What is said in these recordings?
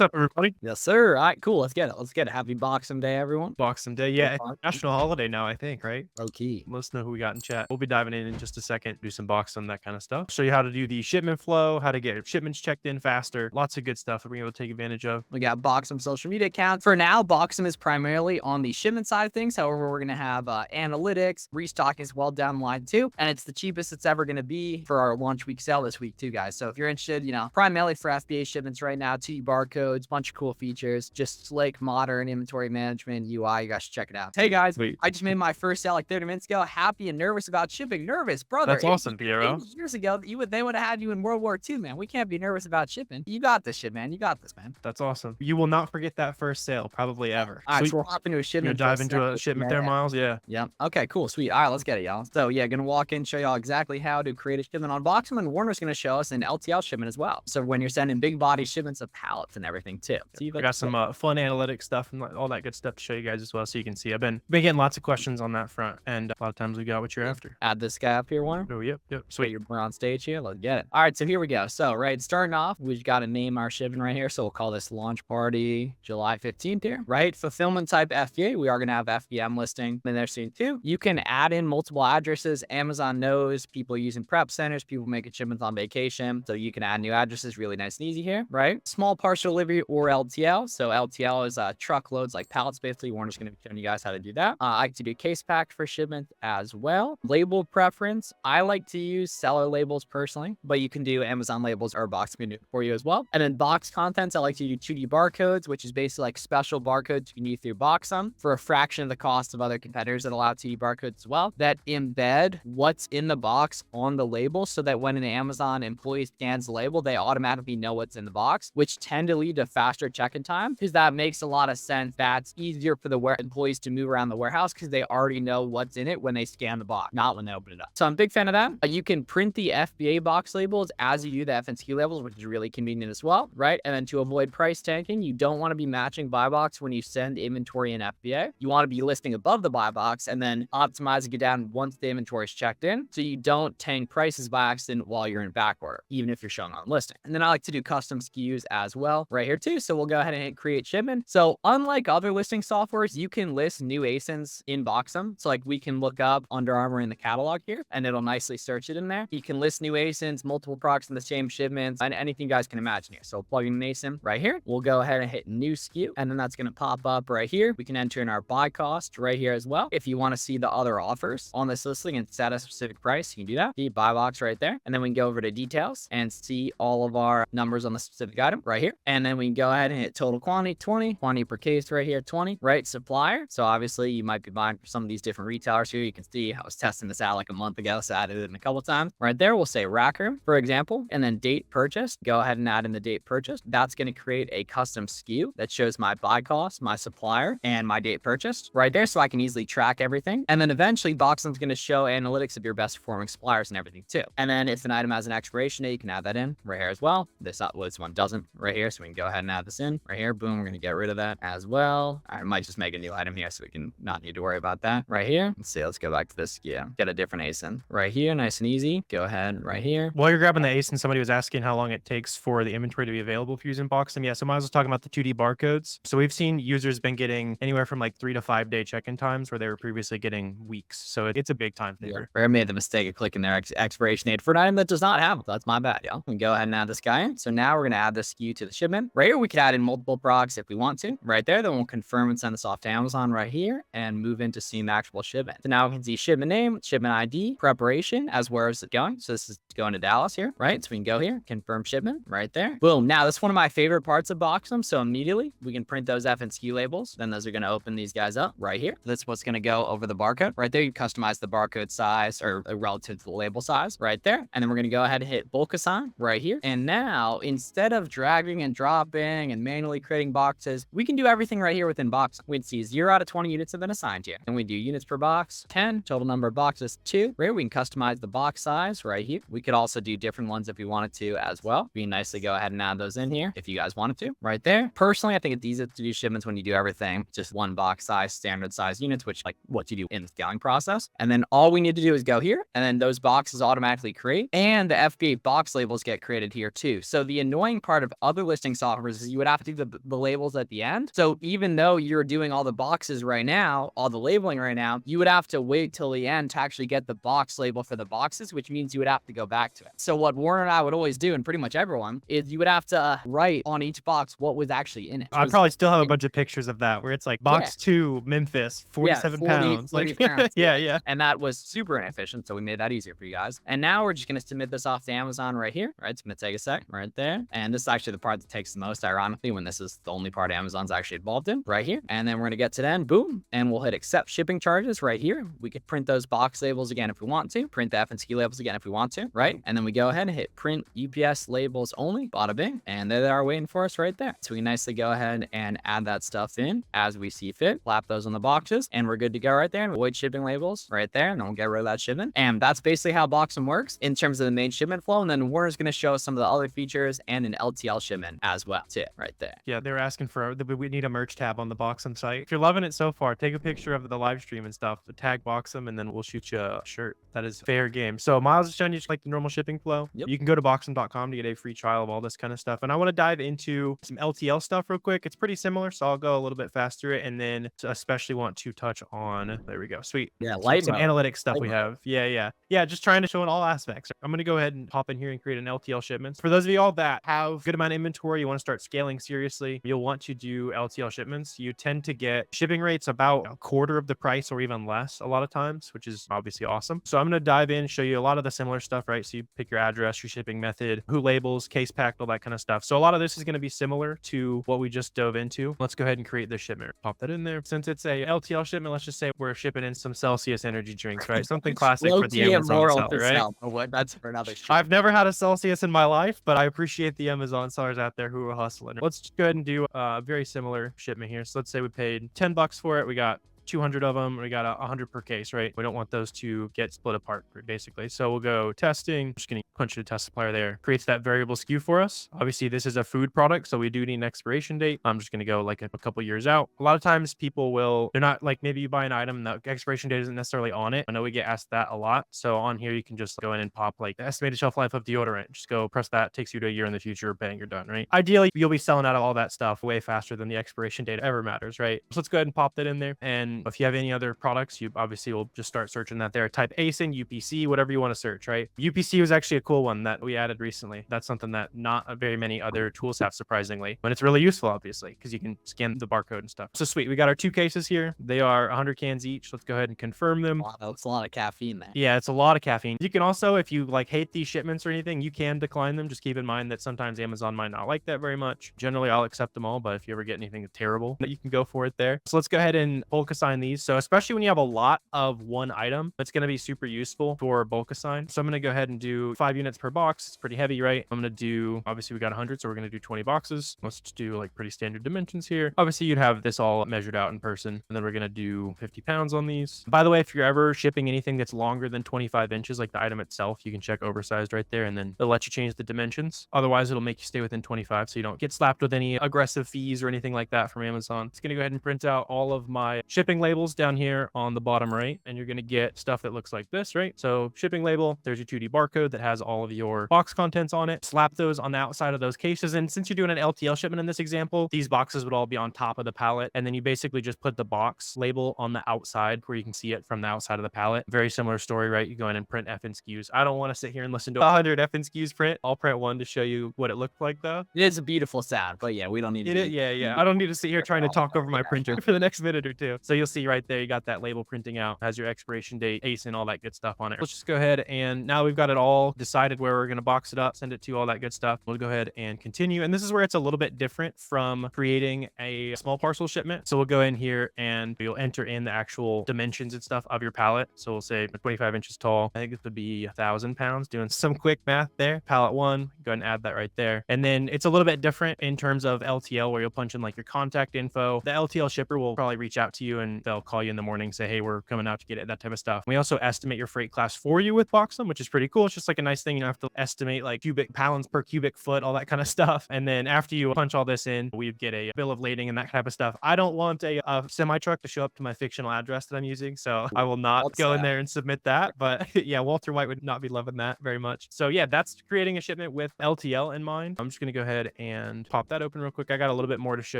What's up, everybody? Yes, sir. All right, cool. Let's get it. Let's get it. Happy Boxing Day, everyone. Boxem Day. Yeah, it's a national holiday now, I think, right? Okay. Let's know who we got in chat. We'll be diving in just a second, do some Boxem, that kind of stuff. Show you how to do the shipment flow, how to get shipments checked in faster. Lots of good stuff that we're able to take advantage of. We got Boxem social media account. For now, Boxem is primarily on the shipment side of things. However, we're going to have analytics, restocking as well down the line too. And it's the cheapest it's ever going to be for our launch week sale this week too, guys. So if you're interested, primarily for FBA shipments right now, 2D barcodes, bunch of cool features, just slick, modern inventory management UI. You guys should check it out. Hey guys, Sweet. I just made my first sale like 30 minutes ago. Happy and nervous about shipping. Nervous, brother. That's awesome, Piero. 80 years ago, they would have had you in World War II, man. We can't be nervous about shipping. You got this shit, man. You got this, man. That's awesome. You will not forget that first sale, probably ever. All right, so we're hopping into a You shipment. dive into a shipment there, Miles? Yeah. Yeah. Okay, cool. Sweet. All right, let's get it, y'all. So yeah, gonna walk in, show y'all exactly how to create a shipment on Boxem, and Warner's gonna show us an LTL shipment as well. So when you're sending big body shipments of pallets and everything too. So I got some fun analytic stuff and all that good stuff to show you guys as well, so you can see. I've been getting lots of questions on that front, and a lot of times we got what you're after. Add this guy up here, Warner. Oh, yep. Sweet. We're on stage here. Let's get it. All right, so here we go. So starting off, we've got to name our shipment right here. So we'll call this launch party July 15th here, right? Fulfillment type FBA. We are going to have FBM listing in there soon too. You can add in multiple addresses. Amazon knows people using prep centers, people making shipments on vacation. So you can add new addresses really nice and easy here, right? Small partial delivery or LTL. So LTL is truckloads like pallets, basically. Warner's going to be showing you guys how to do that. I like to do case packed for shipment as well. Label preference. I like to use seller labels personally, but you can do Amazon labels or Boxem can do it for you as well. And then box contents, I like to do 2D barcodes, which is basically like special barcodes you can use through Boxem for a fraction of the cost of other competitors that allow 2D barcodes as well, that embed what's in the box on the label so that when an Amazon employee scans the label, they automatically know what's in the box, which tend to lead to faster check-in time because that makes a lot of sense. That's easier for the employees to move around the warehouse because they already know what's in it when they scan the box, not when they open it up. So I'm a big fan of that. You can print the FBA box labels as you do the FNSQ labels, which is really convenient as well, right? And then to avoid price tanking, you don't want to be matching buy box when you send inventory in FBA. You want to be listing above the buy box and then optimizing it down once the inventory is checked in, so you don't tank prices by accident while you're in back order, even if you're showing on listing. And then I like to do custom SKUs as well right here too. So we'll go ahead and hit create shipment. So unlike other listing softwares, you can list new ASINs in Boxem. So like we can look up Under Armour in the catalog here and it'll nicely search it in there. You can list new ASINs, multiple products in the same shipments, and anything you guys can imagine here. So plug in an ASIN right here. We'll go ahead and hit new SKU, and then that's going to pop up right here. We can enter in our buy cost right here as well. If you want to see the other offers on this listing and set a specific price, you can do that. The buy box right there. And then we can go over to details and see all of our numbers on the specific item right here. And then we can go ahead and hit total quantity 20, quantity per case right here 20, right? Supplier. So obviously you might be buying for some of these different retailers here. You can see I was testing this out like a month ago, so I added it in a couple times. Right there, we'll say racker, for example, and then date purchased. Go ahead and add in the date purchased. That's going to create a custom SKU that shows my buy cost, my supplier, and my date purchased right there, so I can easily track everything. And then eventually Boxem's going to show analytics of your best performing suppliers and everything too. And then if an item has an expiration date, you can add that in right here as well. This one doesn't right here, so we can go ahead and add this in right here. Boom, we're going to get rid of that as well. I might just make a new item here so we can not need to worry about that right here. Let's see, let's go back to this. Yeah, get a different ASIN right here, nice and easy. Go ahead right here. While you're grabbing the ASIN, somebody was asking how long it takes for the inventory to be available if you're using Boxem. Yeah, so Miles was talking about the 2D barcodes. So we've seen users been getting anywhere from like 3 to 5 day check-in times where they were previously getting weeks. So it's a big time saver. I made the mistake of clicking their expiration date for an item that does not have it. That's my bad, y'all. We can go ahead and add this guy in. So now we're going to add the SKU to the shipment. Right here, we could add in multiple products if we want to. Right there, then we'll confirm and send this off to Amazon right here and move into seeing the actual shipment. So now we can see shipment name, shipment ID, preparation, as where is it going. So this is going to Dallas here, right? So we can go here, confirm shipment right there. Boom. Now this is one of my favorite parts of Boxem. So immediately we can print those FNSQ labels. Then those are going to open these guys up right here. That's what's going to go over the barcode right there. You customize the barcode size or relative to the label size right there. And then we're going to go ahead and hit bulk assign right here. And now instead of dragging and dropping and manually creating boxes, we can do everything right here within Boxem. We'd see 0 out of 20 units have been assigned here. And we do units per box, 10, total number of boxes 2. Right, we can customize the box size right here. We could also do different ones if we wanted to as well. We can nicely go ahead and add those in here if you guys wanted to right there. Personally, I think it's easier to do shipments when you do everything just one box size, standard size units, which like what you do in the scaling process. And then all we need to do is go here and then those boxes automatically create and the FBA box labels get created here too. So the annoying part of other listing software offers is you would have to do the labels at the end. So even though you're doing all the boxes right now, all the labeling right now, you would have to wait till the end to actually get the box label for the boxes, which means you would have to go back to it. So what Warren and I would always do, and pretty much everyone, is you would have to write on each box what was actually in it. I probably still have a bunch of pictures of that where it's like box 2, Memphis, 47 pounds. 40 Like, pounds. yeah. And that was super inefficient. So we made that easier for you guys. And now we're just going to submit this off to Amazon right here. Right. It's going to take a sec right there. And this is actually the part that takes the most, ironically, when this is the only part Amazon's actually involved in right here. And then we're going to get to then, boom, and we'll hit accept shipping charges right here. We could print those box labels again if we want to, print the F&SKU labels again if we want to, right? And then we go ahead and hit print UPS labels only, bada bing, and there they are waiting for us right there. So we nicely go ahead and add that stuff in as we see fit, slap those on the boxes, and we're good to go right there. And avoid shipping labels right there, and then we'll get rid of that shipment. And that's basically how Boxem works in terms of the main shipment flow. And then Warner's going to show us some of the other features and an LTL shipment as well, too, right there. Yeah, they were asking for, we need a merch tab on the Boxem site. If you're loving it so far, take a picture of the live stream and stuff, tag Boxem, and then we'll shoot you a shirt. That is fair game. So Miles is showing you just like the normal shipping flow. Yep. You can go to boxem.com to get a free trial of all this kind of stuff. And I want to dive into some LTL stuff real quick. It's pretty similar, so I'll go a little bit faster. And then especially want to touch on, there we go. Sweet. Yeah, some analytics stuff we have. Yeah, just trying to show in all aspects. I'm going to go ahead and hop in here and create an LTL shipments. For those of you all that have good amount of inventory, you want to start scaling seriously, you'll want to do LTL shipments. You tend to get shipping rates about a quarter of the price or even less a lot of times, which is obviously awesome. So I'm going to dive in, show you a lot of the similar stuff, right? So you pick your address, your shipping method, who labels, case packed, all that kind of stuff. So a lot of this is going to be similar to what we just dove into. Let's go ahead and create this shipment. Pop that in there. Since it's a LTL shipment, let's just say we're shipping in some Celsius energy drinks, right? Something classic for the Amazon seller, right? That's for another show. I've never had a Celsius in my life, but I appreciate the Amazon sellers out there who are hustling. Let's just go ahead and do a very similar shipment here. So let's say we paid $10 for it. We got 200 of them. We got 100 per case, right? We don't want those to get split apart, basically. So we'll go testing. I'm just going to punch the test supplier there. Creates that variable SKU for us. Obviously, this is a food product, so we do need an expiration date. I'm just going to go like a couple years out. A lot of times people they're not like, maybe you buy an item, the expiration date isn't necessarily on it. I know we get asked that a lot. So on here, you can just go in and pop like the estimated shelf life of deodorant. Just go press that, takes you to a year in the future, bang, you're done, right? Ideally, you'll be selling out of all that stuff way faster than the expiration date ever matters, right? So let's go ahead and pop that in there. And if you have any other products, you obviously will just start searching that there. Type ASIN, UPC, whatever you want to search, right? UPC was actually a cool one that we added recently. That's something that not very many other tools have, surprisingly. And it's really useful, obviously, because you can scan the barcode and stuff. So sweet. We got our 2 cases here. They are 100 cans each. Let's go ahead and confirm them. It's a lot of caffeine there. Yeah, it's a lot of caffeine. You can also, if you like hate these shipments or anything, you can decline them. Just keep in mind that sometimes Amazon might not like that very much. Generally, I'll accept them all, but if you ever get anything terrible, you can go for it there. So let's go ahead and bulk assign these. So especially when you have a lot of one item, it's going to be super useful for bulk assign. So I'm going to go ahead and do 5 units per box. It's pretty heavy, right? I'm going to do, obviously we got 100, so we're going to do 20 boxes. Let's just do like pretty standard dimensions here. Obviously you'd have this all measured out in person, and then we're going to do 50 pounds on these. By the way, if you're ever shipping anything that's longer than 25 inches, like the item itself, you can check oversized right there, and then it'll let you change the dimensions. Otherwise, it'll make you stay within 25, so you don't get slapped with any aggressive fees or anything like that from Amazon. It's going to go ahead and print out all of my shipping labels down here on the bottom right, and you're going to get stuff that looks like this, right? So shipping label, there's your 2D barcode that has all of your box contents on it. Slap those on the outside of those cases. And since you're doing an LTL shipment in this example, these boxes would all be on top of the pallet. And then you basically just put the box label on the outside where you can see it from the outside of the pallet. Very similar story, right? You go in and print F&SKUs. I don't want to sit here and listen to 100 F&SKUs print. I'll print one to show you what it looked like though. It is a beautiful sound, but yeah, we don't need to. Yeah. I don't need to sit here trying to talk over my printer for the next minute or two. So you'll see right there, you got that label printing out, has your expiration date, ASIN, all that good stuff on it. Let's just go ahead and now we've got it all decided where we're going to box it up, send it to, all that good stuff. We'll go ahead and continue. And this is where it's a little bit different from creating a small parcel shipment. So we'll go in here and you'll enter in the actual dimensions and stuff of your pallet. So we'll say 25 inches tall. I think this would be 1,000 pounds. Doing some quick math there. Pallet 1, go ahead and add that right there. And then it's a little bit different in terms of LTL where you'll punch in like your contact info. The LTL shipper will probably reach out to you and and they'll call you in the morning, say, hey, we're coming out to get it, that type of stuff. We also estimate your freight class for you with Boxem, which is pretty cool. It's just like a nice thing. You don't have to estimate like cubic pounds per cubic foot, all that kind of stuff. And then after you punch all this in, we get a bill of lading and that type of stuff. I don't want a semi truck to show up to my fictional address that I'm using, so I will not go in there and submit that. But yeah, Walter White would not be loving that very much. So yeah, that's creating a shipment with LTL in mind. I'm just going to go ahead and pop that open real quick. I got a little bit more to show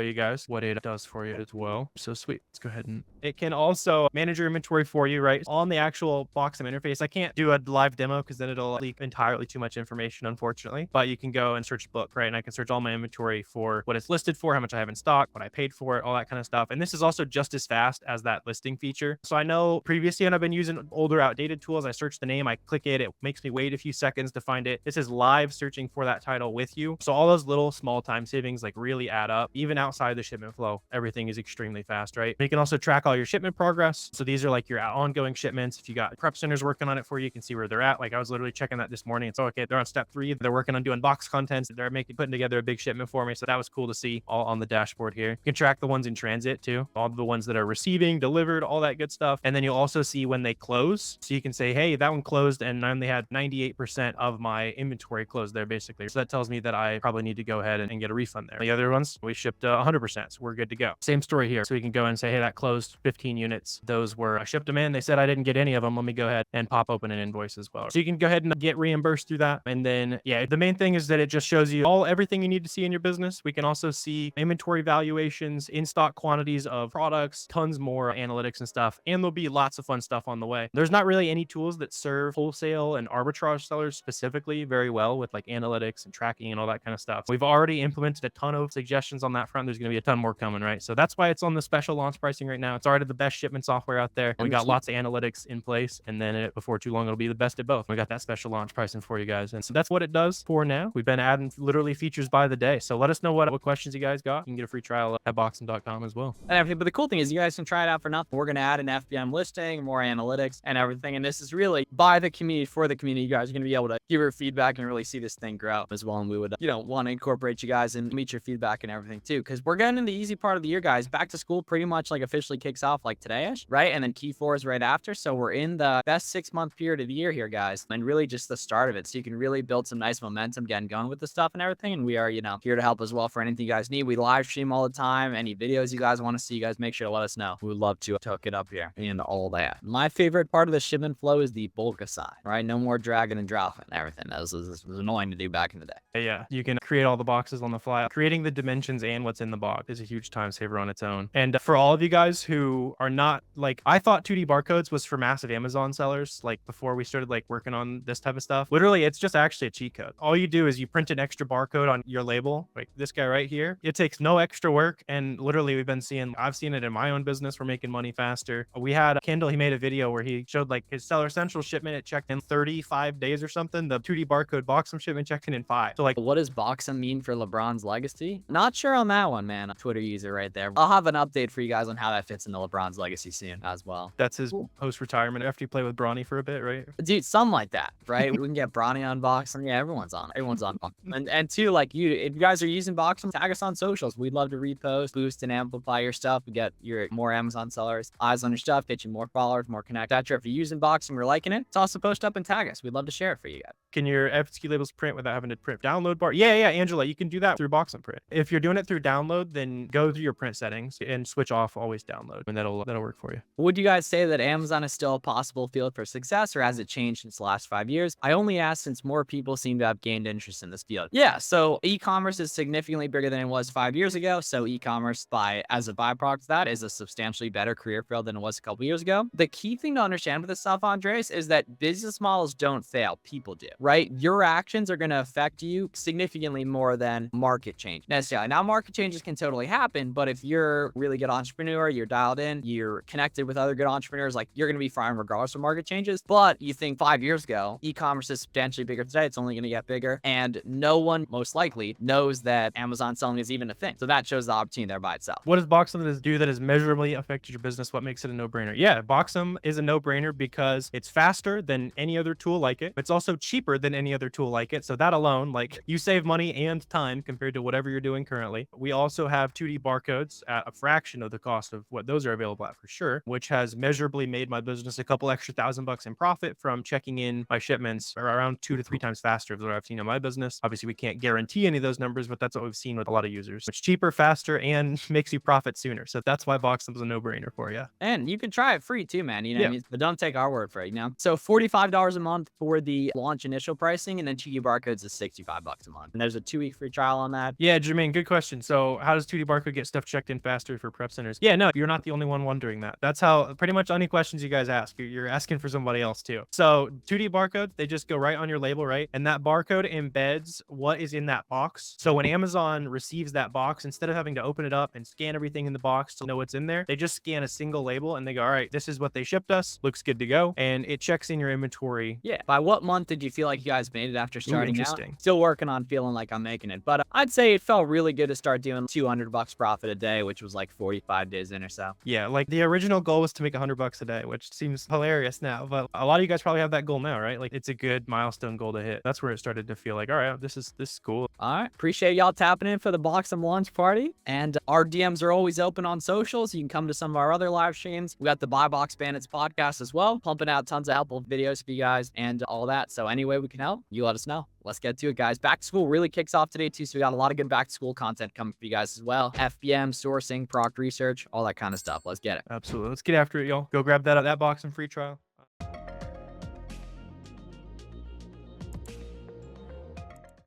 you guys what it does for you as well. So sweet. Let's go ahead and it can also manage your inventory for you, right? On the actual Boxem interface. I can't do a live demo because then it'll leak entirely too much information, unfortunately. But you can go and search book, right? And I can search all my inventory for what it's listed for, how much I have in stock, what I paid for it, all that kind of stuff. And this is also just as fast as that listing feature. So I know previously when I've been using older outdated tools, I search the name, I click it, it makes me wait a few seconds to find it. This is live searching for that title with you. So all those little small time savings like really add up. Even outside the shipment flow, everything is extremely fast, right? You can also track all your shipment progress. So these are like your ongoing shipments. If you got prep centers working on it for you, you can see where they're at. Like I was literally checking that this morning. It's okay, they're on step 3. They're working on doing box contents. They're putting together a big shipment for me. So that was cool to see all on the dashboard here. You can track the ones in transit too, all the ones that are receiving, delivered, all that good stuff. And then you'll also see when they close. So you can say, hey, that one closed and I only had 98% of my inventory closed there basically. So that tells me that I probably need to go ahead and get a refund there. The other ones, we shipped 100%. So we're good to go. Same story here. So we can go and say, hey, that closed 15 units. Those were, I shipped them in. They said I didn't get any of them. Let me go ahead and pop open an invoice as well. So you can go ahead and get reimbursed through that. And then, yeah, the main thing is that it just shows you everything you need to see in your business. We can also see inventory valuations, in-stock quantities of products, tons more analytics and stuff. And there'll be lots of fun stuff on the way. There's not really any tools that serve wholesale and arbitrage sellers specifically very well with like analytics and tracking and all that kind of stuff. We've already implemented a ton of suggestions on that front. There's going to be a ton more coming, right? So that's why it's on the special launch pricing right now. It's already the best shipment software out there. We got lots of analytics in place, and then before too long, it'll be the best at both. We got that special launch pricing for you guys. And so that's what it does for now. We've been adding literally features by the day. So let us know what questions you guys got. You can get a free trial at boxem.com as well. And everything. But the cool thing is you guys can try it out for nothing. We're going to add an FBM listing, more analytics and everything. And this is really by the community, for the community. You guys are going to be able to give your feedback and really see this thing grow as well. And we would, want to incorporate you guys and meet your feedback and everything too. Because we're getting in the easy part of the year, guys. Back to school pretty much like officially kicks off like today-ish, right? And then Q4 is right after. So we're in the best 6-month period of the year here, guys. And really just the start of it. So you can really build some nice momentum getting going with the stuff and everything. And we are, here to help as well for anything you guys need. We live stream all the time. Any videos you guys want to see, you guys make sure to let us know. We would love to hook it up here and all that. My favorite part of the shipment flow is the bulk aside, right? No more dragging and dropping and everything. That was annoying to do back in the day. Yeah, you can create all the boxes on the fly. Creating the dimensions and what's in the box is a huge time saver on its own. And for all of you guys who are not like, I thought 2D barcodes was for massive Amazon sellers, like before we started like working on this type of stuff. Literally, it's just actually a cheat code. All you do is you print an extra barcode on your label, like this guy right here. It takes no extra work. And literally I've seen it in my own business. We're making money faster. We had Kendall, he made a video where he showed like his Seller Central shipment. It checked in 35 days or something. The 2D barcode Boxem shipment checked in 5. So like, what does Boxem mean for LeBron's legacy? Not sure on that one, man. Twitter user right there. I'll have an update for you guys on how that fits into LeBron's legacy soon as well. That's his post-retirement after you play with Bronny for a bit, right? Dude, something like that, right? We can get Bronny on Boxem. Yeah, everyone's on it. Everyone's on Boxem. And two, like if you guys are using Boxem, tag us on socials. We'd love to repost, boost, and amplify your stuff. We get your more Amazon sellers, eyes on your stuff, get you more followers, more connect, etc. If you're using Boxem, you're liking it, it's also post up and tag us. We'd love to share it for you guys. Can your FSQ labels print without having to print download bar? Yeah, Angela, you can do that through Boxem print. If you're doing it through download, then go through your print settings and switch off always download, and that'll work for you. Would you guys say that Amazon is still a possible field for success, or has it changed since the last 5 years? I only ask since more people seem to have gained interest in this field. Yeah, so e-commerce is significantly bigger than it was 5 years ago. So e-commerce as a byproduct of that is a substantially better career field than it was a couple years ago. The key thing to understand with this stuff, Andres, is that business models don't fail. People do, right? Your actions are going to affect you significantly more than market change necessarily. Now, market changes can totally happen, but if you're a really good entrepreneur, you're dialed in, you're connected with other good entrepreneurs, like you're going to be fine regardless of market changes. But you think 5 years ago, e-commerce is substantially bigger today. It's only going to get bigger. And no one most likely knows that Amazon selling is even a thing. So that shows the opportunity there by itself. What does Boxem do that has measurably affected your business? What makes it a no-brainer? Yeah, Boxem is a no-brainer because it's faster than any other tool like it. It's also cheaper than any other tool like it. So that alone, like you save money and time compared to whatever you're doing currently. We also have 2D barcodes at a fraction of the cost of what what those are available at for sure, which has measurably made my business a couple extra $1,000 in profit from checking in my shipments or around 2 to 3 times faster than what I've seen in my business. Obviously, we can't guarantee any of those numbers, but that's what we've seen with a lot of users. It's cheaper, faster, and makes you profit sooner. So that's why Boxem's a no-brainer for you. And you can try it free too, man. You know what I Yeah. mean? But don't take our word for it, you know? So $45 a month for the launch initial pricing, and then 2D barcodes is $65 a month. And there's a 2-week free trial on that. Yeah, Jermaine, good question. So how does 2D Barcode get stuff checked in faster for prep centers? Yeah, no, you're not the only one wondering that. That's how pretty much any questions you guys ask, you're asking for somebody else too. So 2D barcodes, they just go right on your label, right? And that barcode embeds what is in that box. So when Amazon receives that box, instead of having to open it up and scan everything in the box to know what's in there, they just scan a single label and they go, all right, this is what they shipped us. Looks good to go. And it checks in your inventory. Yeah. By what month did you feel like you guys made it after starting out? Interesting. Still working on feeling like I'm making it. But I'd say it felt really good to start doing $200 profit a day, which was like 45 days in or so. Yeah, like the original goal was to make $100 a day, which seems hilarious now, but a lot of you guys probably have that goal now, right? Like it's a good milestone goal to hit. That's where it started to feel like, all right, this is cool. All right. Appreciate y'all tapping in for the Boxem launch party. And our DMs are always open on socials. You can come to some of our other live streams. We got the Buy Box Bandits podcast as well, pumping out tons of helpful videos for you guys and all that. So any way we can help, you let us know. Let's get to it, guys. Back to school really kicks off today, too. So we got a lot of good back to school content coming for you guys as well. FBM, sourcing, product research, all that kind of stuff. Let's get it. Absolutely. Let's get after it, y'all. Go grab that Boxem free trial.